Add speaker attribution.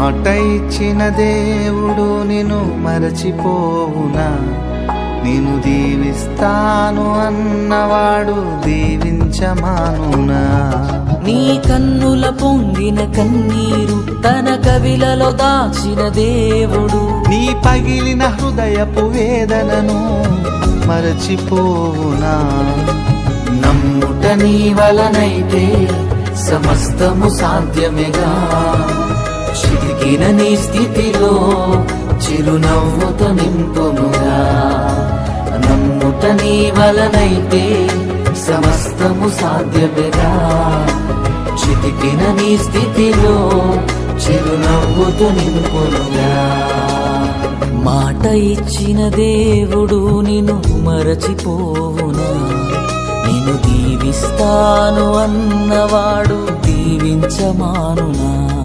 Speaker 1: మాట ఇచ్చిన దేవుడు నిన్ను మరచిపోవునా? నేను దీవిస్తాను అన్నవాడు దీవించమానునా?
Speaker 2: నీ కన్నుల పొంగిన కన్నీరు తన కవిలలో దాచిన దేవుడు
Speaker 1: నీ పగిలిన హృదయపు వేదనను మరచిపోవునా? నమ్ముట నీ వలనైతే సమస్తము సాధ్యమేగా. చితికిన నీ స్థితిలో చిరునవ్వుతో నింపునుగా. నమ్ముట నీ వలనైతే సమస్తము సాధ్యమేగా. చితికిన నీ స్థితిలో చిరునవ్వుతో నింపునుగా. మాట ఇచ్చిన దేవుడు నిన్ను మరచిపోవునా? నిన్ను దీవిస్తాను అన్నవాడు దీవించమానునా?